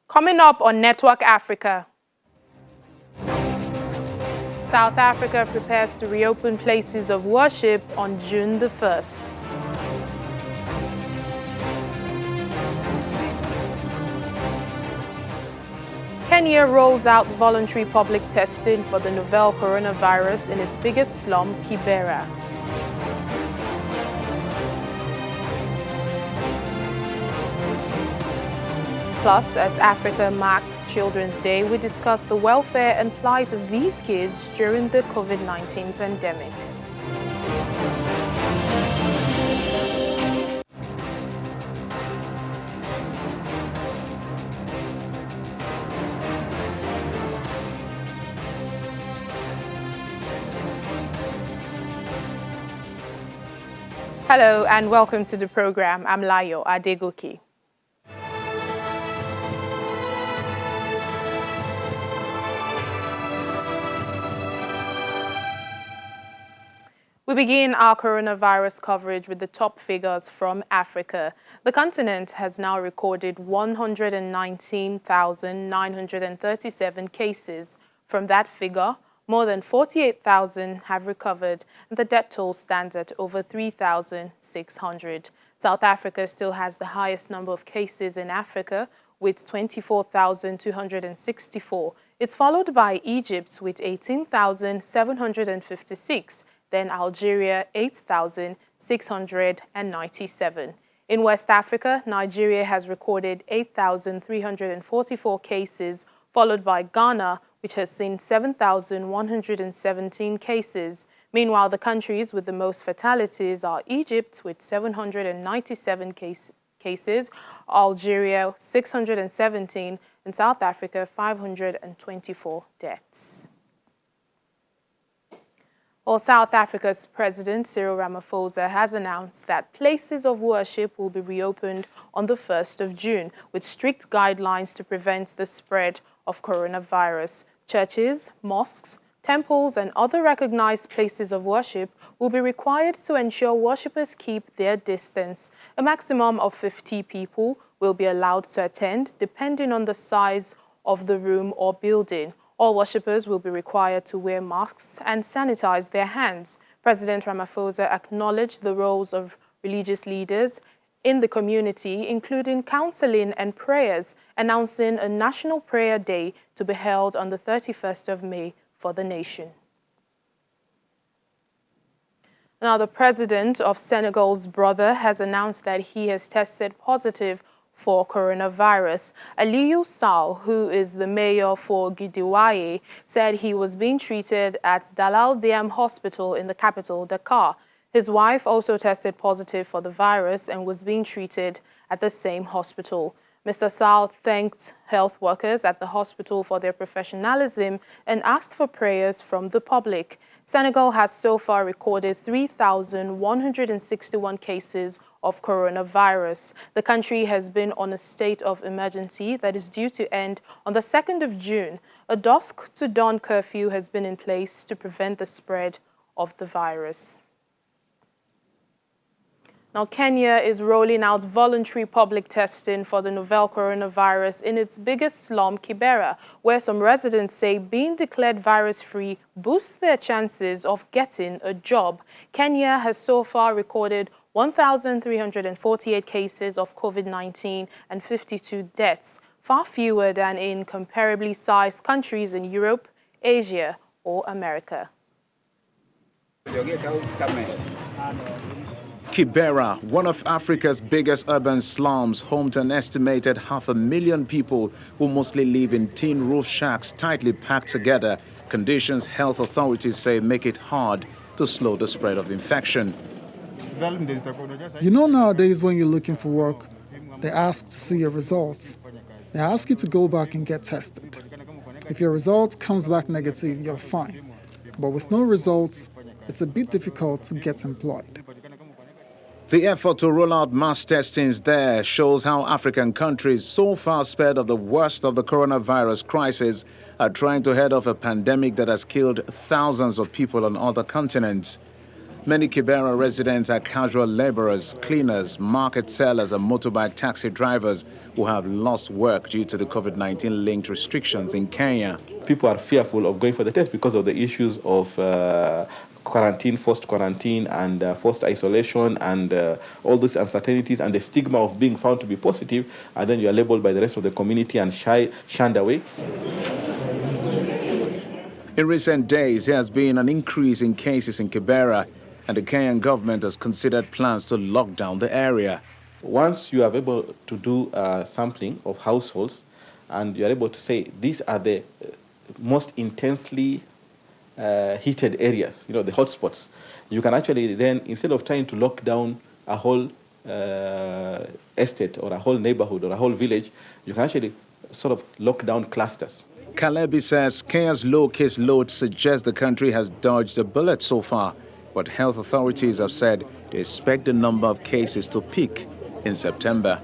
Coming up on Network Africa. South Africa prepares to reopen places of worship on June the 1st. Kenya rolls out voluntary public testing for the novel coronavirus in its biggest slum, Kibera. Plus, as Africa marks Children's Day, we discuss the welfare and plight of these kids during the COVID-19 pandemic. Hello and welcome to the program. I'm Layo Adegoke. We begin our coronavirus coverage with the top figures from Africa. The continent has now recorded 119,937 cases. From that figure, more than 48,000 have recovered, and the death toll stands at over 3,600. South Africa still has the highest number of cases in Africa, with 24,264. It's followed by Egypt with 18,756. Then Algeria, 8,697. In West Africa, Nigeria has recorded 8,344 cases, followed by Ghana, which has seen 7,117 cases. Meanwhile, the countries with the most fatalities are Egypt with 797 cases, Algeria 617, and South Africa 524 deaths. Well, South Africa's President Cyril Ramaphosa has announced that places of worship will be reopened on the 1st of June with strict guidelines to prevent the spread of coronavirus. Churches, mosques, temples, and other recognized places of worship will be required to ensure worshippers keep their distance. A maximum of 50 people will be allowed to attend, depending on the size of the room or building. All worshippers will be required to wear masks and sanitize their hands. President Ramaphosa acknowledged the roles of religious leaders in the community, including counseling and prayers, announcing a National Prayer Day to be held on the 31st of May for the nation. Now, the president of Senegal's brother has announced that he has tested positive for coronavirus. Aliou Sow, who is the mayor for Guédiawaye, said he was being treated at Dalal Diem Hospital in the capital, Dakar. His wife also tested positive for the virus and was being treated at the same hospital. Mr. Sow thanked health workers at the hospital for their professionalism and asked for prayers from the public. Senegal has so far recorded 3,161 cases of coronavirus. The country has been on a state of emergency that is due to end on the 2nd of June. A dusk to dawn curfew has been in place to prevent the spread of the virus. Now, Kenya is rolling out voluntary public testing for the novel coronavirus in its biggest slum, Kibera, where some residents say being declared virus-free boosts their chances of getting a job. Kenya has so far recorded 1,348 cases of COVID-19 and 52 deaths, far fewer than in comparably sized countries in Europe, Asia, or America. Kibera, one of Africa's biggest urban slums, home to an estimated 500,000 people who mostly live in tin roof shacks tightly packed together, conditions health authorities say make it hard to slow the spread of infection. You know, nowadays when you're looking for work, they ask to see your results. They ask you to go back and get tested. If your result comes back negative, you're fine. But with no results, it's a bit difficult to get employed. The effort to roll out mass testings there shows how African countries, so far spared of the worst of the coronavirus crisis, are trying to head off a pandemic that has killed thousands of people on other continents. Many Kibera residents are casual laborers, cleaners, market sellers and motorbike taxi drivers who have lost work due to the COVID-19 linked restrictions in Kenya. People are fearful of going for the test because of the issues of quarantine, forced quarantine and forced isolation and all these uncertainties and the stigma of being found to be positive, and then you are labeled by the rest of the community and shunned away. In recent days, there has been an increase in cases in Kibera, and the Kenyan government has considered plans to lock down the area. Once you are able to do sampling of households and you are able to say these are the most intensely heated areas, the hotspots, you can actually then, instead of trying to lock down a whole estate or a whole neighborhood or a whole village, you can actually sort of lock down clusters. Kalebi says Kenya's low case load suggests the country has dodged a bullet so far, but health authorities have said they expect the number of cases to peak in September.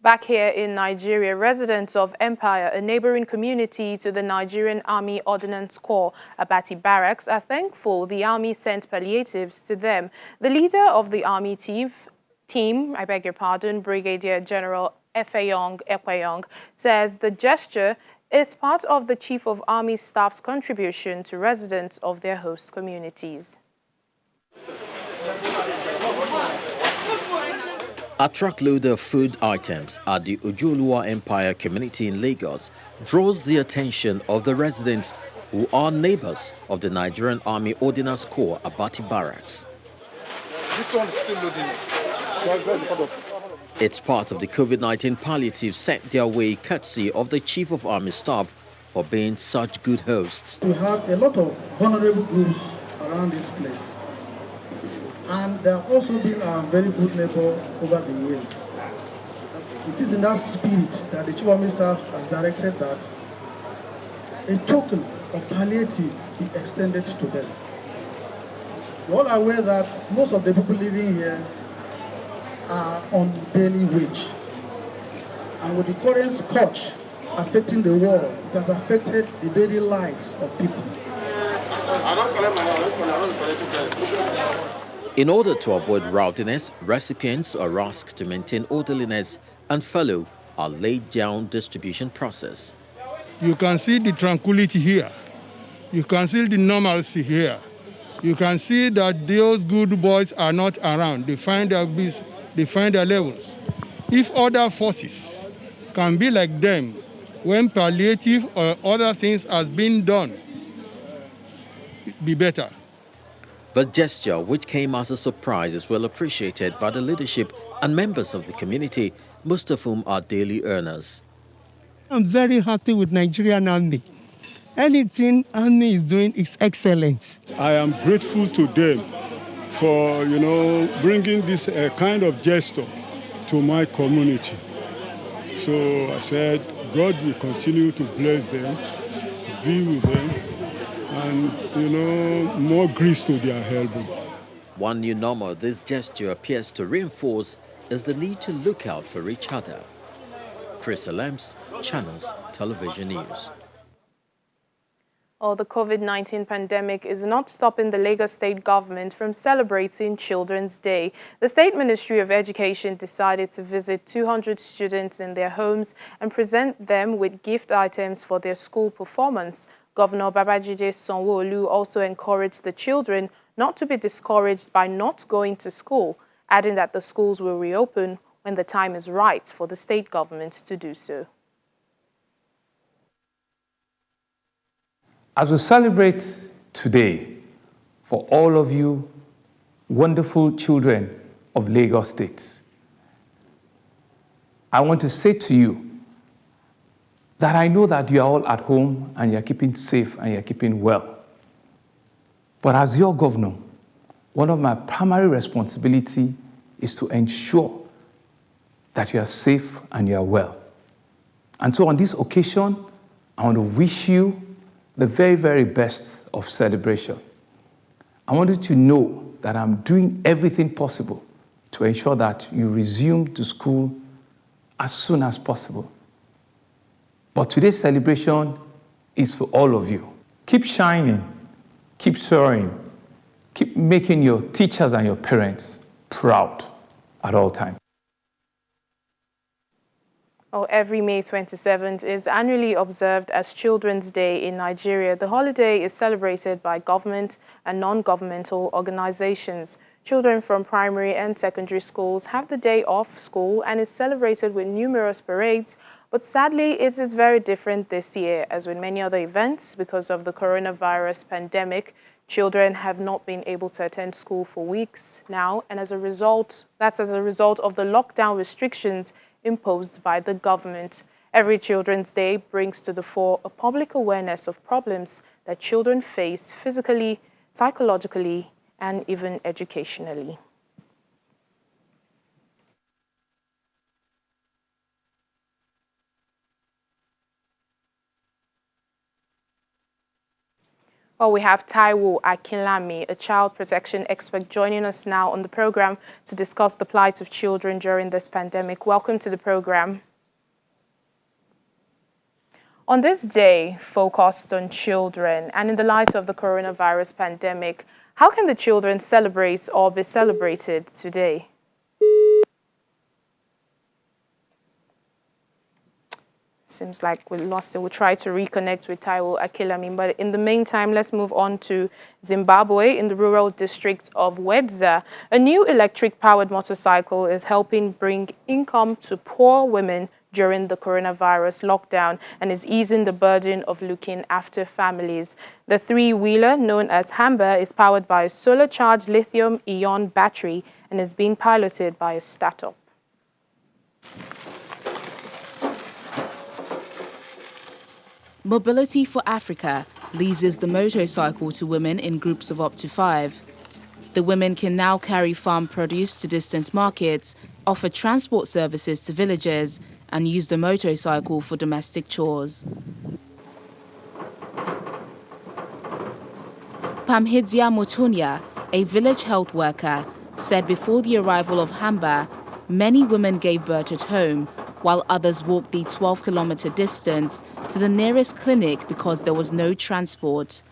Back here in Nigeria, residents of Empire, a neighboring community to the Nigerian Army Ordnance Corps, Abati Barracks, are thankful the Army sent palliatives to them. The leader of the Army team, Brigadier General Ekweyong, says the gesture is part of the Chief of Army Staff's contribution to residents of their host communities. A truckload of food items at the Ojoluwa Empire community in Lagos draws the attention of the residents who are neighbors of the Nigerian Army Ordnance Corps Abati Barracks. This one is still loading. It's part of the COVID-19 palliative sent their way courtesy of the Chief of Army Staff for being such good hosts. We have a lot of vulnerable groups around this place. And they have also been a very good neighbor over the years. It is in that spirit that the Chief of Army Staff has directed that a token of palliative be extended to them. You all are aware that most of the people living here are on daily wage. And with the current scourge affecting the world, it has affected the daily lives of people. In order to avoid rowdiness, recipients are asked to maintain orderliness and follow a laid-down distribution process. You can see the tranquility here. You can see the normalcy here. You can see that those good boys are not around. They find their levels. If other forces can be like them, when palliative or other things has been done, it'd be better. The gesture, which came as a surprise, is well appreciated by the leadership and members of the community, most of whom are daily earners. I'm very happy with Nigerian Army. Anything Army is doing is excellent. I am grateful to them for, bringing this kind of gesture to my community. So I said, God will continue to bless them, be with them, and, more grace to their help. One new normal this gesture appears to reinforce is the need to look out for each other. Chris Alems, Channels Television News. The COVID-19 pandemic is not stopping the Lagos state government from celebrating Children's Day. The State Ministry of Education decided to visit 200 students in their homes and present them with gift items for their school performance. Governor Babajide Sanwo-Olu also encouraged the children not to be discouraged by not going to school, adding that the schools will reopen when the time is right for the state government to do so. As we celebrate today for all of you wonderful children of Lagos State, I want to say to you that I know that you are all at home and you're keeping safe and you're keeping well. But as your governor, one of my primary responsibilities is to ensure that you are safe and you are well. And so on this occasion, I want to wish you the very, very best of celebration. I want you to know that I'm doing everything possible to ensure that you resume to school as soon as possible. But today's celebration is for all of you. Keep shining, keep soaring. Keep making your teachers and your parents proud at all times. Oh, every May 27th is annually observed as Children's Day in Nigeria. The holiday is celebrated by government and non-governmental organizations. Children from primary and secondary schools have the day off school and is celebrated with numerous parades. But sadly, it is very different this year, as with many other events, because of the coronavirus pandemic. Children have not been able to attend school for weeks now, and that's as a result of the lockdown restrictions imposed by the government. Every Children's Day brings to the fore a public awareness of problems that children face physically, psychologically, and even educationally. Well, we have Taiwo Akinlami, a child protection expert, joining us now on the program to discuss the plight of children during this pandemic. Welcome to the program. On this day focused on children and in the light of the coronavirus pandemic, how can the children celebrate or be celebrated today? Seems like we lost it. We'll try to reconnect with Taiwo Akinlami. But in the meantime, let's move on to Zimbabwe. In the rural district of Wedza, a new electric-powered motorcycle is helping bring income to poor women during the coronavirus lockdown and is easing the burden of looking after families. The three-wheeler, known as Hamba, is powered by a solar-charged lithium-ion battery and is being piloted by a startup. Mobility for Africa leases the motorcycle to women in groups of up to 5. The women can now carry farm produce to distant markets, offer transport services to villagers, and use the motorcycle for domestic chores. Pamhidzia Mutunya, a village health worker, said before the arrival of Hamba, many women gave birth at home, while others walked the 12-kilometer distance to the nearest clinic because there was no transport.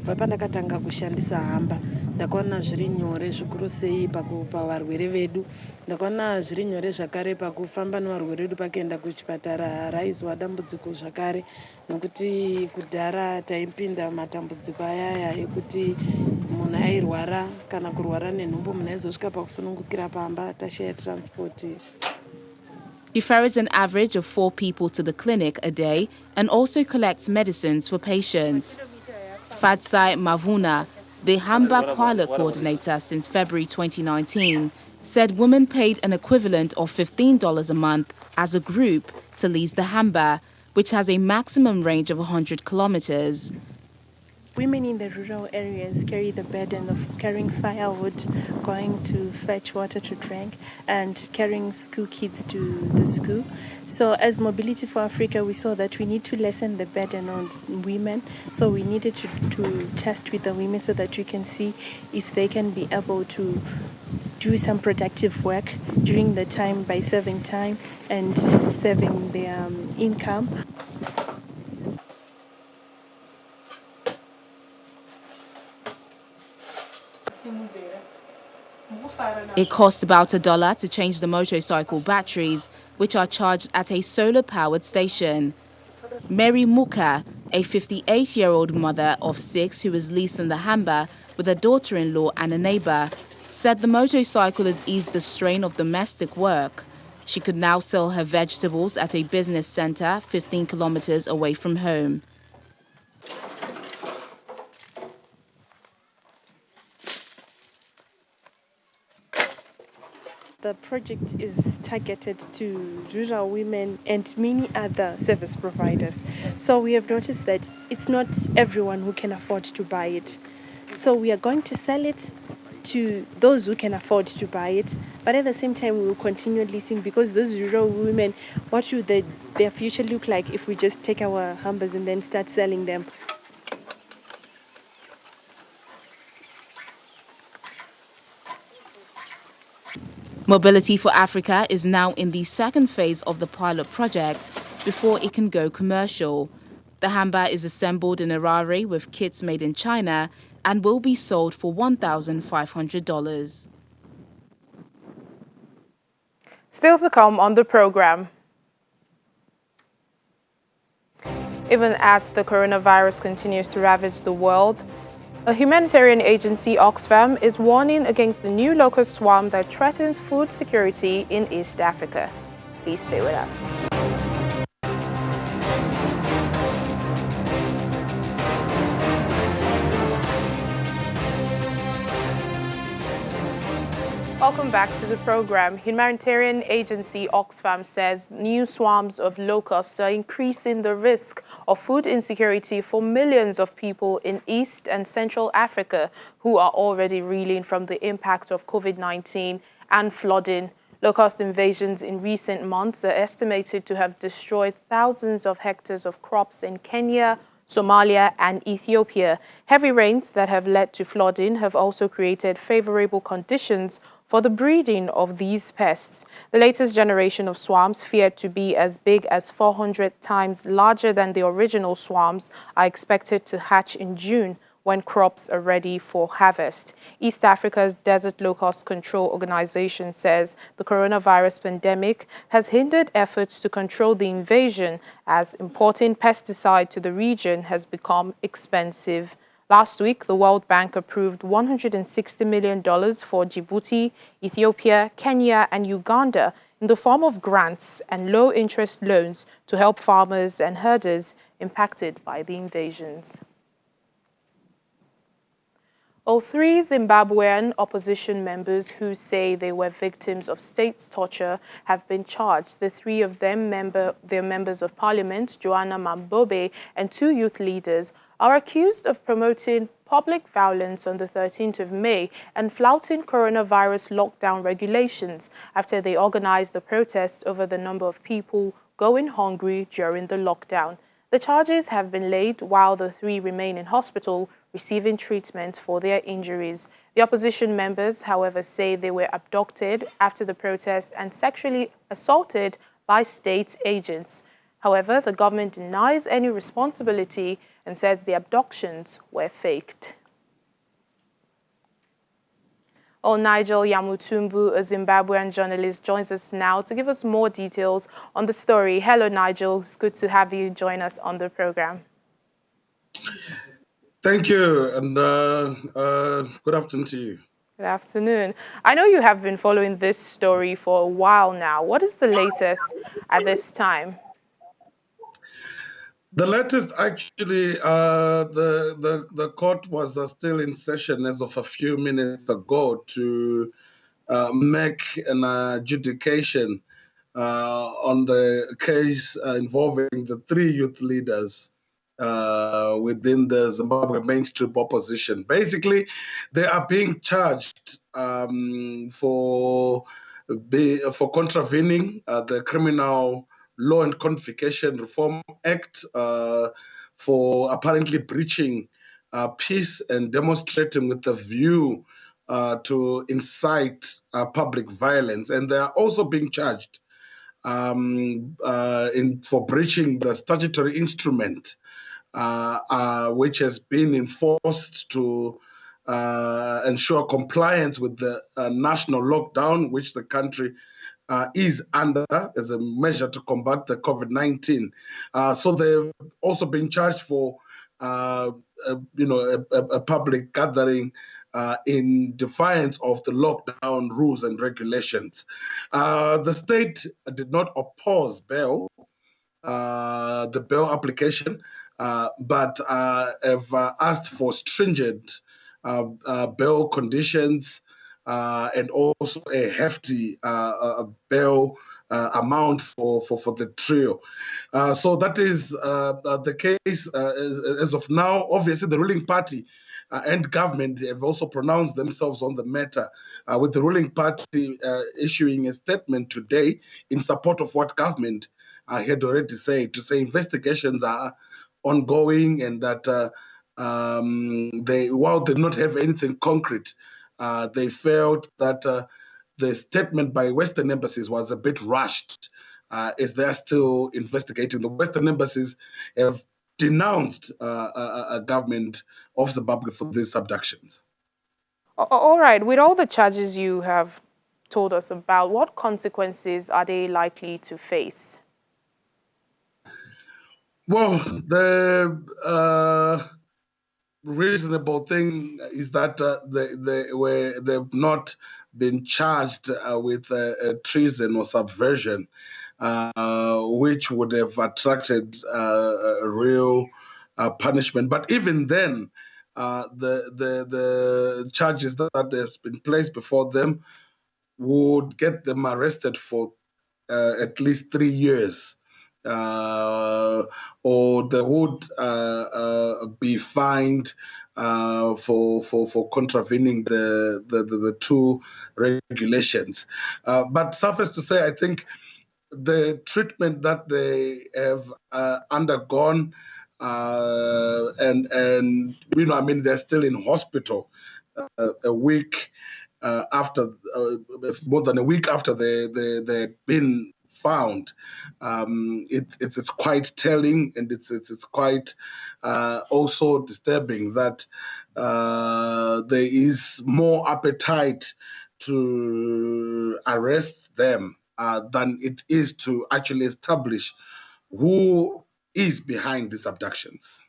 Pandakatanga kushandisa Hamba ndakaona zviri nyore zvikuru sei pakupa varwere vedu ndakaona zviri nyore zvakare pakufamba nevarwere vedu pakuenda kuchipatara raizwa dambudziko zvakare nokuti kudhara taipinda matambudziko ayaya ekuti munhu airwara kana kurwara nenhumbu munhu aizosvika pakusunungukira pamba tashaya transport. She ferries an average of 4 people to the clinic a day and also collects medicines for patients. Fatsai Mavuna, the Hamba parlor coordinator since February 2019, said women paid an equivalent of $15 a month as a group to lease the Hamba, which has a maximum range of 100 kilometers. Women in the rural areas carry the burden of carrying firewood, going to fetch water to drink, and carrying school kids to the school. So as Mobility for Africa, we saw that we need to lessen the burden on women. So we needed to test with the women so that we can see if they can be able to do some productive work during the time by saving time and saving their income. It costs about $1 to change the motorcycle batteries, which are charged at a solar-powered station. Mary Muka, a 58-year-old mother of 6 who is leasing the Hamba with a daughter-in-law and a neighbor, said the motorcycle had eased the strain of domestic work. She could now sell her vegetables at a business center 15 kilometers away from home. The project is targeted to rural women and many other service providers. So we have noticed that it's not everyone who can afford to buy it. So we are going to sell it to those who can afford to buy it. But at the same time, we will continue leasing because those rural women, what should their future look like if we just take our Hambas and then start selling them? Mobility for Africa is now in the second phase of the pilot project before it can go commercial. The Hamba is assembled in Harare with kits made in China and will be sold for $1,500. Still to come on the program. Even as the coronavirus continues to ravage the world, a humanitarian agency, Oxfam, is warning against the new locust swarm that threatens food security in East Africa. Please stay with us. Welcome back to the program. Humanitarian agency Oxfam says new swarms of locusts are increasing the risk of food insecurity for millions of people in East and Central Africa who are already reeling from the impact of COVID-19 and flooding. Locust invasions in recent months are estimated to have destroyed thousands of hectares of crops in Kenya, Somalia and Ethiopia. Heavy rains that have led to flooding have also created favorable conditions for the breeding of these pests. The latest generation of swarms, feared to be as big as 400 times larger than the original swarms, are expected to hatch in June when crops are ready for harvest. East Africa's Desert Locust Control Organization says the coronavirus pandemic has hindered efforts to control the invasion as importing pesticide to the region has become expensive. Last week, the World Bank approved $160 million for Djibouti, Ethiopia, Kenya and Uganda in the form of grants and low-interest loans to help farmers and herders impacted by the invasions. All three Zimbabwean opposition members who say they were victims of state torture have been charged. The three of them, they're members of parliament, Joanna Mambobe, and two youth leaders, are accused of promoting public violence on the 13th of May and flouting coronavirus lockdown regulations after they organized the protest over the number of people going hungry during the lockdown. The charges have been laid while the three remain in hospital receiving treatment for their injuries. The opposition members, however, say they were abducted after the protest and sexually assaulted by state agents. However, the government denies any responsibility and says the abductions were faked. Nigel Yamutumbu, a Zimbabwean journalist, joins us now to give us more details on the story. Hello, Nigel. It's good to have you join us on the program. Thank you, and good afternoon to you. Good afternoon. I know you have been following this story for a while now. What is the latest at this time? The latest, actually, the court was still in session as of a few minutes ago to make an adjudication on the case involving the three youth leaders within the Zimbabwe mainstream opposition. Basically, they are being charged for contravening the Criminal Law and Codification Reform Act, for apparently breaching peace and demonstrating with the view to incite public violence. And they are also being charged for breaching the statutory instrument which has been enforced to ensure compliance with the national lockdown, which the country is under as a measure to combat the COVID-19. So they've also been charged for, a public gathering in defiance of the lockdown rules and regulations. The state did not oppose bail, the bail application, but have asked for stringent bail conditions and also a hefty bail amount for the trio. So that is the case as of now. Obviously, the ruling party and government have also pronounced themselves on the matter, with the ruling party issuing a statement today in support of what government had already said, to say investigations are ongoing and that while they did not have anything concrete, they felt that the statement by Western embassies was a bit rushed, as they are still investigating. The Western embassies have denounced a government of Zimbabwe for these abductions. All right, with all the charges you have told us about, what consequences are they likely to face? Well, the reasonable thing is that they've not been charged with treason or subversion, which would have attracted a real punishment. But even then, the charges that have been placed before them would get them arrested for at least 3 years. Or they would be fined for contravening the two regulations. But suffice to say, I think the treatment that they have undergone, and I mean, they're still in hospital a week after, more than a week after they've been found. It's quite telling, and it's quite also disturbing that there is more appetite to arrest them than it is to actually establish who is behind these abductions.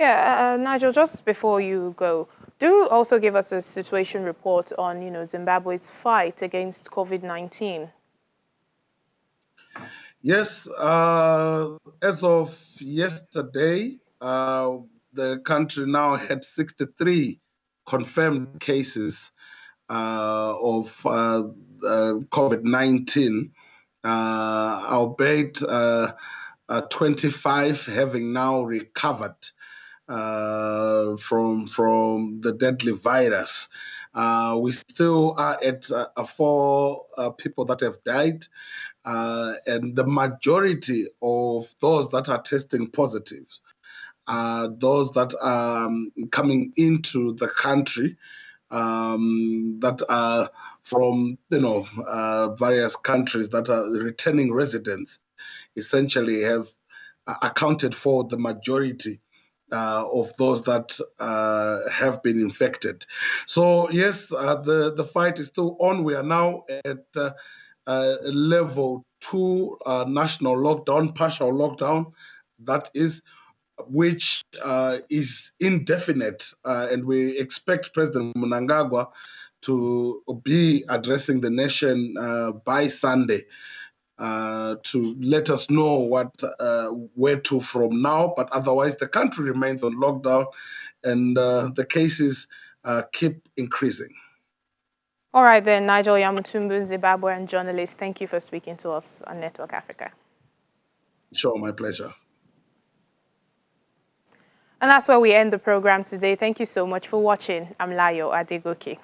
Yeah, Nigel, just before you go, do also give us a situation report on, Zimbabwe's fight against COVID-19. Yes, as of yesterday, the country now had 63 confirmed cases of COVID-19, albeit 25 having now recovered from the deadly virus. We still are at 4 people that have died, and the majority of those that are testing positive are those that are coming into the country that are from various countries, that are returning residents, essentially have accounted for the majority of those that have been infected. So yes, the fight is still on. We are now at level 2 national lockdown, partial lockdown, that is, which is indefinite, and we expect President Mnangagwa to be addressing the nation by Sunday to let us know where to from now. But otherwise, the country remains on lockdown, and the cases keep increasing. All right then, Nigel Yamutumbu, Zimbabwean journalist, thank you for speaking to us on Network Africa. Sure, my pleasure. And that's where we end the program today. Thank you so much for watching. I'm Layo Adegoke.